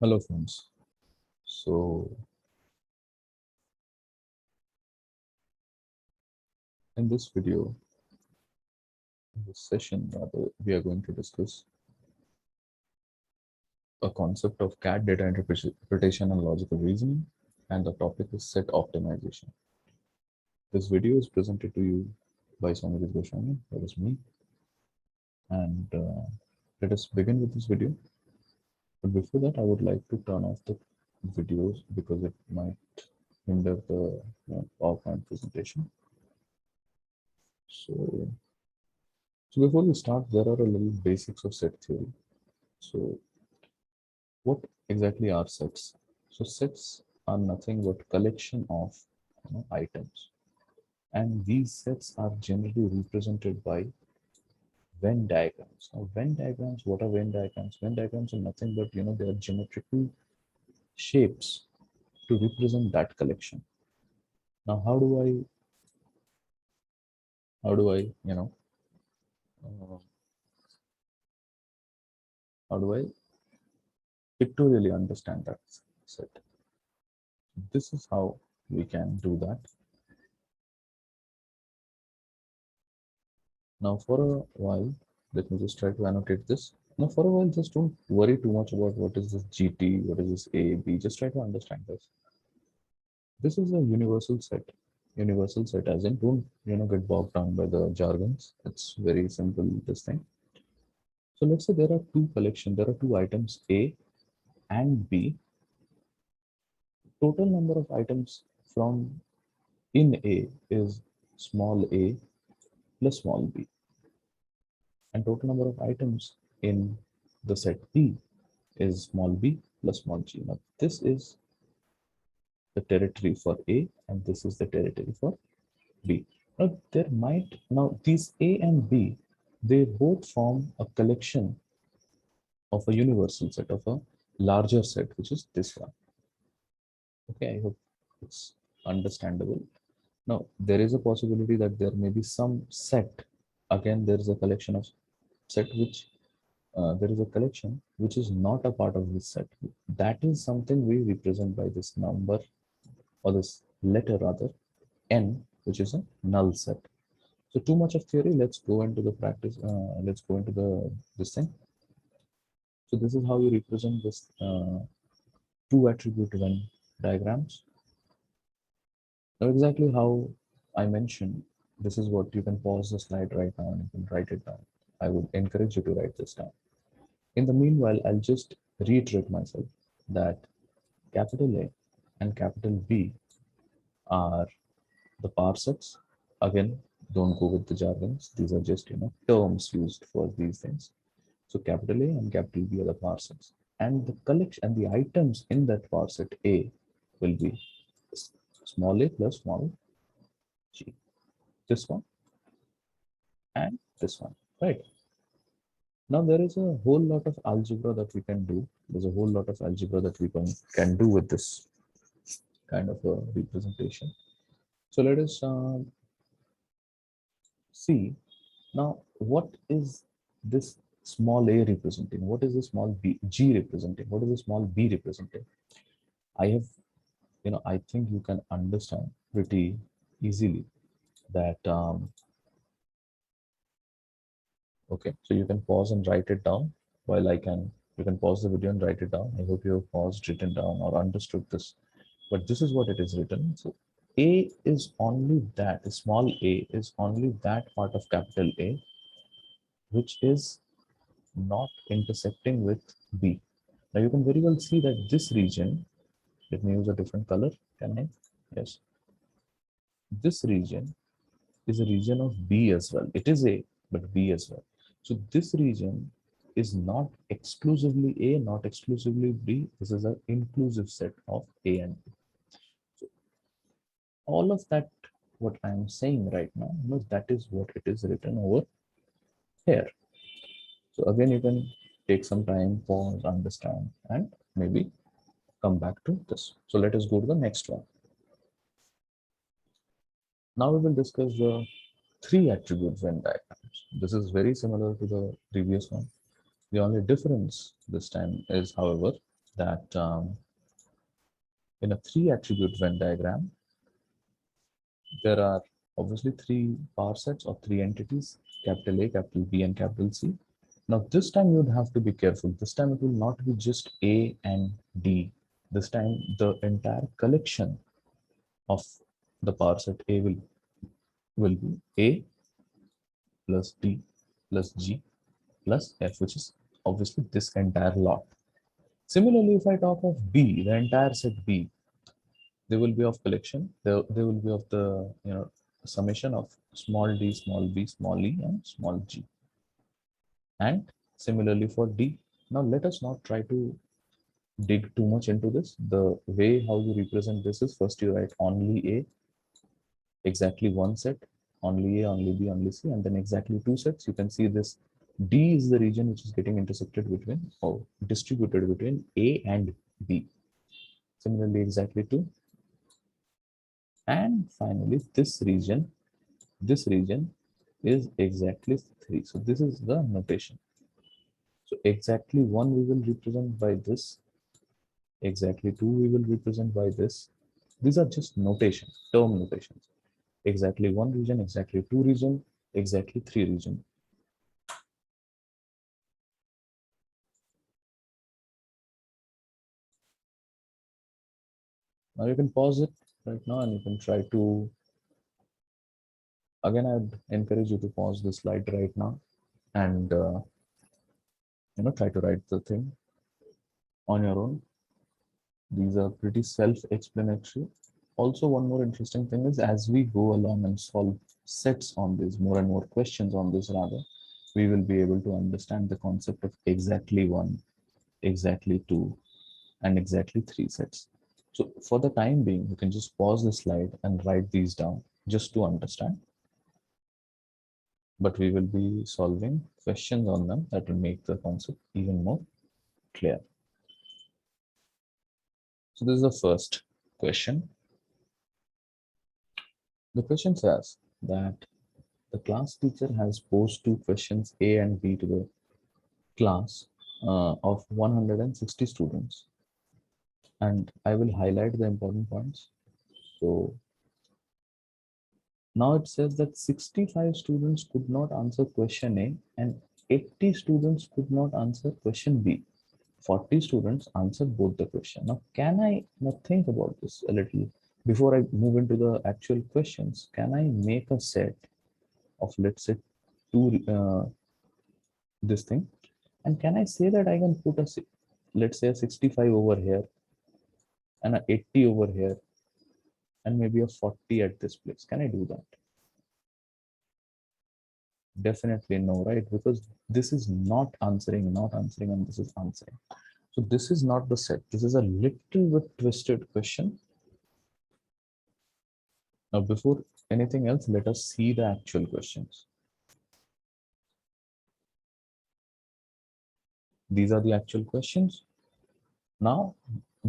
Hello friends. So in this video, in this session rather, we are going to discuss a concept of CAD data interpretation and logical reasoning, and the topic is set optimization. This video is presented to you by Samir Goswami, that is me, and let us begin with this video. But before that, I would like to turn off the videos because it might hinder the PowerPoint presentation. So before we start, there are a little basics of set theory. So what exactly are sets? So sets are nothing but collection of items, and these sets are generally represented by Venn diagrams. Now, Venn diagrams, what are Venn diagrams? Venn diagrams are nothing but they are geometrical shapes to represent that collection. Now, how do I uh, how do I pictorially understand that set? This is how we can do that. Now, for a while, let me just try to annotate this. Now, for a while, just don't worry too much about what is this GT, what is this A, B. Just try to understand this. This is a universal set. Universal set, as in, don't get bogged down by the jargons. It's very simple. This thing. So let's say there are two collections. There are two items A and B. Total number of items from in A is small a plus small b, and total number of items in the set B is small b plus small g. Now, this is the territory for A and this is the territory for B. Now these A and B, they both form a collection of a universal set, of a larger set, which is this one. Okay, I hope it's understandable. Now, there is a possibility that there may be some set. Again, there is a collection of set which there is a collection which is not a part of this set. That is something we represent by this number, or this letter rather, n, which is a null set. So too much of theory. Let's go into the practice. Let's go into the this thing. So this is how you represent this two attribute Venn diagrams. Now exactly how I mentioned, this is what you can pause the slide right now and you can write it down. I would encourage you to write this down. In the meanwhile, I'll just reiterate myself that capital A and capital B are the power sets. Again, don't go with the jargons. These are just terms used for these things. So capital A and capital B are the power sets, and the collection and the items in that power set A will be small a plus small g. This one and this one, right? Now there is a whole lot of algebra that we can do. There's a whole lot of algebra that we can do with this kind of a representation. So let us see now what is this small a representing? What is the small b g representing? What is the small b representing? I have, I think you can understand pretty easily that okay, so you can pause and write it down while you can pause the video and write it down. I hope you have paused, written down, or understood this. But this is what it is written. So A is only that, small a is only that part of capital A which is not intersecting with B. Now you can very well see that this region, let me use a different color, can I? Yes. This region is a region of B as well. It is A, but B as well. So this region is not exclusively A, not exclusively B. This is an inclusive set of A and B. So all of that, what I'm saying right now, that is what it is written over here. So again, you can take some time, pause, understand, and maybe come back to this. So let us go to the next one. Now we will discuss the three attribute Venn diagrams. This is very similar to the previous one. The only difference this time is, however, that in a three attribute Venn diagram, there are obviously three power sets or three entities, capital A, capital B, and capital C. Now, this time you would have to be careful. This time it will not be just A and D. This time the entire collection of the power set A will be A plus D plus G plus F, which is obviously this entire lot. Similarly, if I talk of B, the entire set B, they will be of collection. They will be of the summation of small d, small b, small e, and small g. And similarly for D. Now let us not try to dig too much into this. The way how you represent this is first you write only A, exactly one set, only A, only B, only C, and then exactly two sets. You can see this D is the region which is getting intersected between or distributed between A and B. Similarly, exactly two. And finally, this region is exactly 3. So this is the notation. So exactly 1 we will represent by this, exactly 2 we will represent by this. These are just notations, term notations. Exactly 1 region, exactly 2 region, exactly 3 region. Now you can pause it right now and you can try to, again, I'd encourage you to pause the slide right now and try to write the thing on your own. These are pretty self-explanatory. Also, one more interesting thing is as we go along and solve sets on this, more and more questions on this rather, we will be able to understand the concept of exactly one, exactly two, and exactly three sets. So for the time being, you can just pause the slide and write these down just to understand. But we will be solving questions on them that will make the concept even more clear. So this is the first question. The question says that the class teacher has posed two questions A and B to the class of 160 students. And I will highlight the important points. So now it says that 65 students could not answer question A and 80 students could not answer question B. 40 students answered both the question. Now, can I now think about this a little before I move into the actual questions? Can I make a set of, let's say, two this thing? And can I say that I can put a, let's say, a 65 over here and a 80 over here and maybe a 40 at this place? Can I do that? Definitely no, right? Because this is not answering, and this is answering. So this is not the set. This is a little bit twisted question. Now, before anything else, let us see the actual questions. These are the actual questions. Now,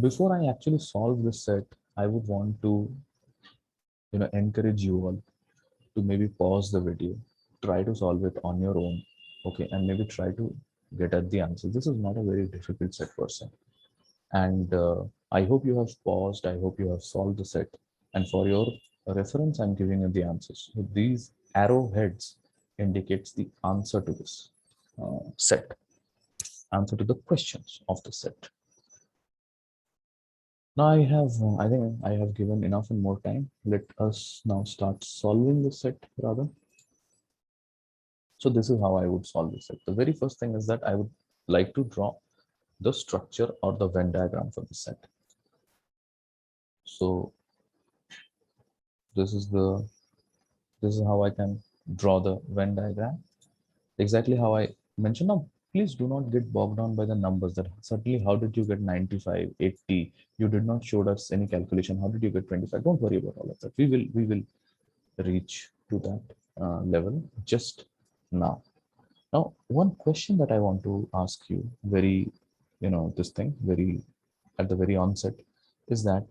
before I actually solve this set, I would want to, encourage you all to maybe pause the video, try to solve it on your own, okay, and maybe try to get at the answer. This is not a very difficult set per se. And I hope you have paused, I hope you have solved the set. And for your reference, I'm giving you the answers. So these arrowheads indicates the answer to this set, answer to the questions of the set. Now I think I have given enough and more time. Let us now start solving the set rather. So this is how I would solve this set. The very first thing is that I would like to draw the structure or the Venn diagram for the set. So this is how I can draw the Venn diagram. Exactly how I mentioned. Now, please do not get bogged down by the numbers. That certainly, how did you get 95, 80? You did not show us any calculation. How did you get 25? Don't worry about all of that. We will reach to that level just now. Now, one question that I want to ask you very, this thing very at the very onset is that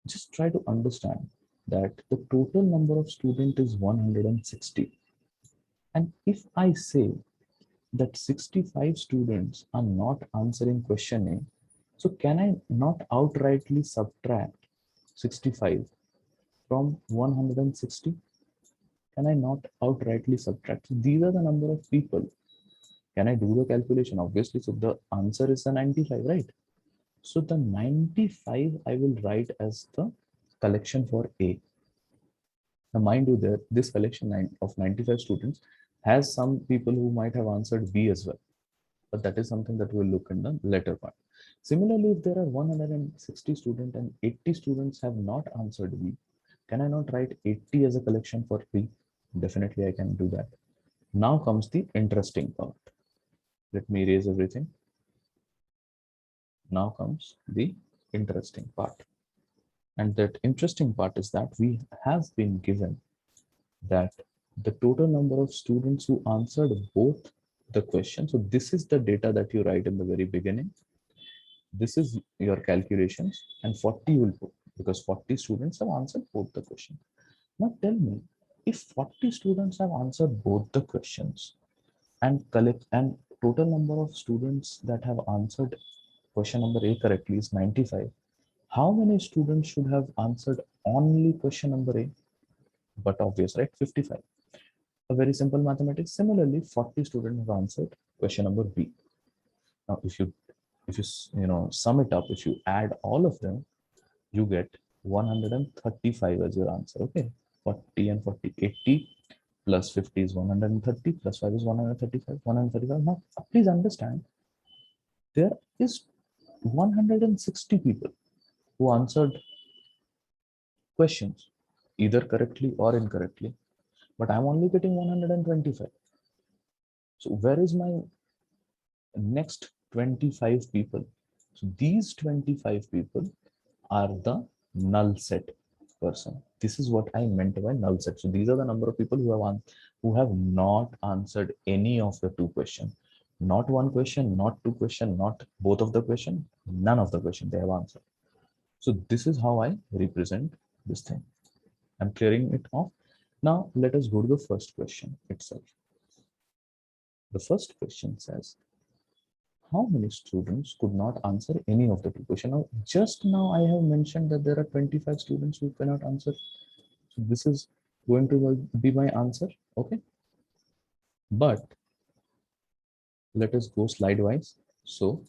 just try to understand that the total number of student is 160. And if I say that 65 students are not answering question A. So can I not outrightly subtract 65 from 160? Can I not outrightly subtract? So these are the number of people. Can I do the calculation? Obviously, so the answer is the 95, right? So the 95 I will write as the collection for A. Now, mind you, that this collection of 95 students has some people who might have answered B as well, but that is something that we'll look in the later part. Similarly, if there are 160 students and 80 students have not answered B, can I not write 80 as a collection for B? Definitely, I can do that. Now comes the interesting part. Let me erase everything. Now comes the interesting part. And that interesting part is that we have been given that the total number of students who answered both the question. So this is the data that you write in the very beginning. This is your calculations, and 40 will put, because 40 students have answered both the questions. Now tell me, if 40 students have answered both the questions and collect and total number of students that have answered question number A correctly is 95, how many students should have answered only question number A? But obvious, right? 55. A very simple mathematics. Similarly, 40 students have answered question number B. Now, if you sum it up, if you add all of them, you get 135 as your answer. Okay, 40 and 40, 80 plus 50 is 130 plus 5 is 135. 135. Now, please understand, there is 160 people who answered questions either correctly or incorrectly, but I'm only getting 125. So where is my next 25 people? So these 25 people are the null set person. This is what I meant by null set. So these are the number of people who have not answered any of the two questions. Not one question, not two question, not both of the question, none of the question they have answered. So this is how I represent this thing. I'm clearing it off. Now let us go to the first question itself. The first question says, how many students could not answer any of the two questions? Now, just now I have mentioned that there are 25 students who cannot answer. So this is going to be my answer. Okay. But let us go slide wise. So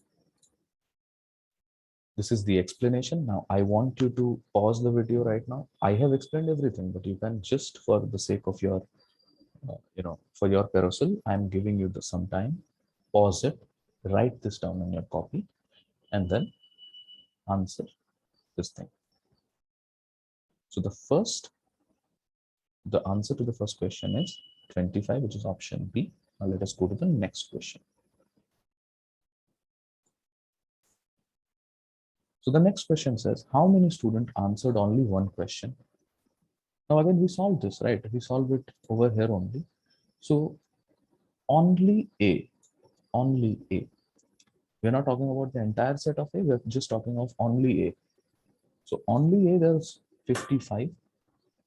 this is the explanation. Now I want you to pause the video right now. I have explained everything, but you can just, for the sake of your, for your perusal, I'm giving you some time. Pause it, write this down on your copy, and then answer this thing. So the answer to the first question is 25, which is option B. Now let us go to the next question. So the next question says, how many students answered only one question? Now again, we solved this, right? We solved it over here only. So only A, only A. We're not talking about the entire set of A, we're just talking of only A. So only A, there's 55.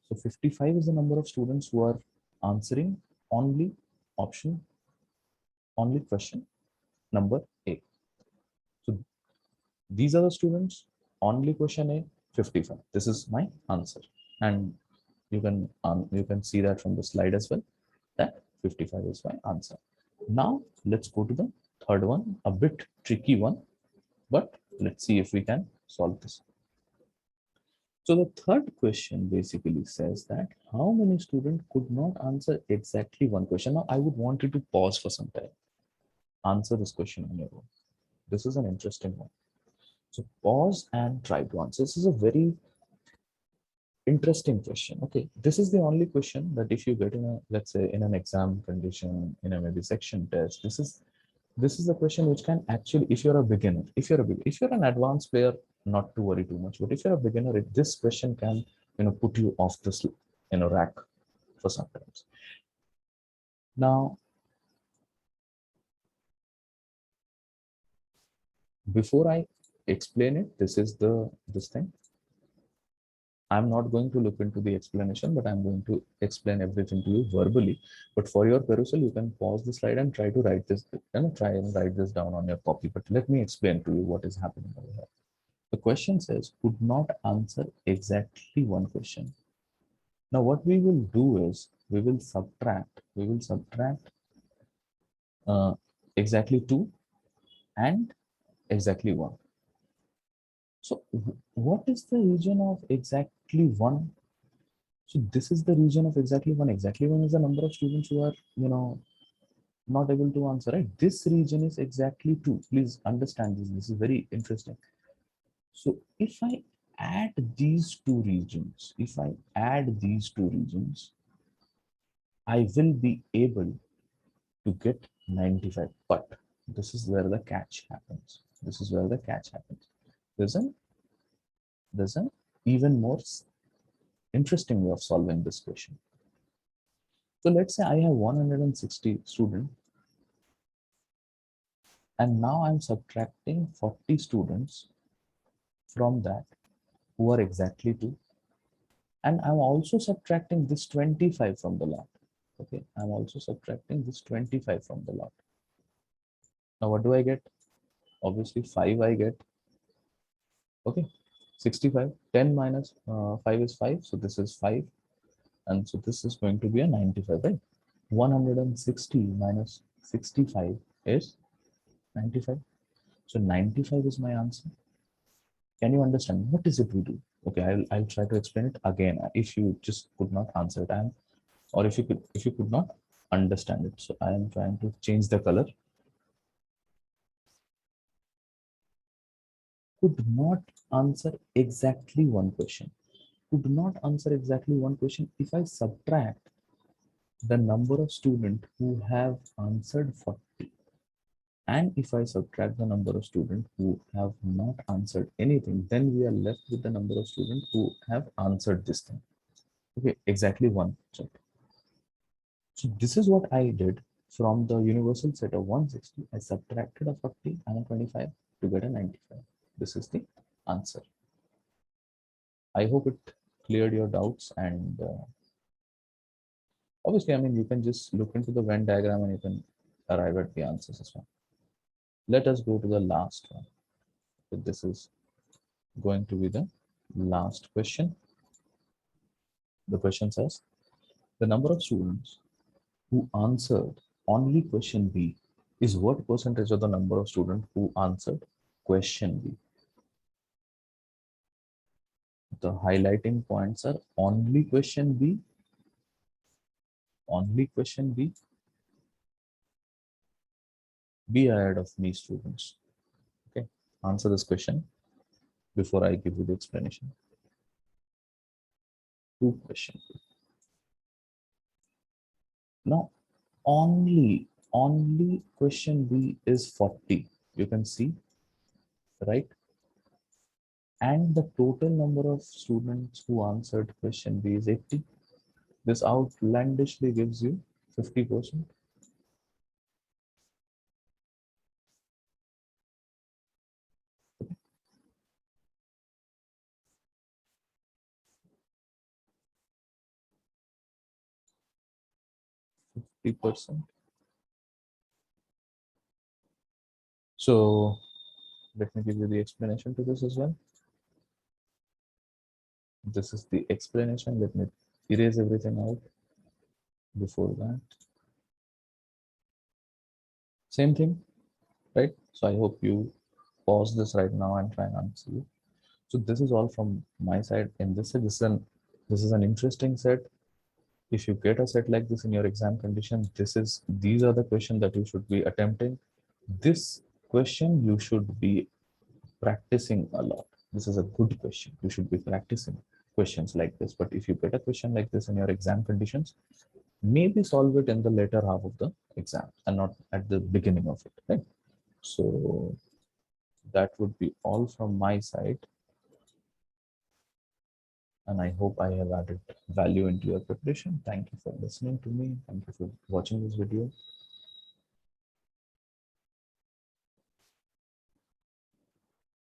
So 55 is the number of students who are answering only option, only question number A. So these are the students, only question A, 55. This is my answer. And you can see that from the slide as well, that 55 is my answer. Now let's go to the third one, a bit tricky one, but let's see if we can solve this. So the third question basically says that how many students could not answer exactly one question. Now I would want you to pause for some time. Answer this question on your own. This is an interesting one. So pause and try to answer. This is a very interesting question. Okay, this is the only question that if you get in a, let's say in an exam condition, in a maybe section test, this is the question which can actually, if you're a beginner, if you're an advanced player, not to worry too much, but if you're a beginner, this question can, put you off this, rack for sometimes. Now, before I explain it, this thing. I'm not going to look into the explanation, but I'm going to explain everything to you verbally. But for your perusal, you can pause the slide and try to write this, try and write this down on your copy. But let me explain to you what is happening over here. The question says, could not answer exactly one question. Now, what we will do is we will subtract exactly two and exactly one. So what is the region of exactly one? So this is the region of exactly one. Exactly one is the number of students who are, not able to answer, right? This region is exactly two. Please understand this. This is very interesting. So if I add these two regions, I will be able to get 95. But this is where the catch happens. This is where the catch happens. There's an there's an even more interesting way of solving this question. So let's say I have 160 students, and now I'm subtracting 40 students from that who are exactly two, and I'm also subtracting this 25 from the lot. Okay, I'm also subtracting this 25 from the lot. Now what do I get? Obviously 5 I get. Okay, 65. 10 minus 5 is 5, so this is 5, and so this is going to be a 95, right? 160 minus 65 is 95. So 95 is my answer. Can you understand what is it we do? Okay, I'll try to explain it again if you just could not answer it, and or if you could not understand it. So I am trying to change the color. Could not answer exactly one question. Could not answer exactly one question. If I subtract the number of students who have answered 40, and if I subtract the number of students who have not answered anything, then we are left with the number of students who have answered this thing. Okay, exactly one. So this is what I did from the universal set of 160. I subtracted a 40 and a 25 to get a 95. This is the answer. I hope it cleared your doubts, and obviously, I mean, you can just look into the Venn diagram and you can arrive at the answers as well. Let us go to the last one. So this is going to be the last question. The question says, the number of students who answered only question B is what percentage of the number of students who answered question B? The highlighting points are only question B, only question B, be ahead of me, students. Okay, answer this question before I give you the explanation. Two questions. Now, only question B is 40. You can see, right? And the total number of students who answered question B is 80. This outlandishly gives you 50%. 50%. So let me give you the explanation to this as well. This is the explanation. Let me erase everything out before that. Same thing, right? So I hope you pause this right now and try and answer you. So this is all from my side. In this set, this is an interesting set. If you get a set like this in your exam condition, these are the questions that you should be attempting. This question you should be practicing a lot. This is a good question. You should be practicing questions like this. But if you get a question like this in your exam conditions, maybe solve it in the later half of the exam and not at the beginning of it, right? So that would be all from my side. And I hope I have added value into your preparation. Thank you for listening to me. Thank you for watching this video.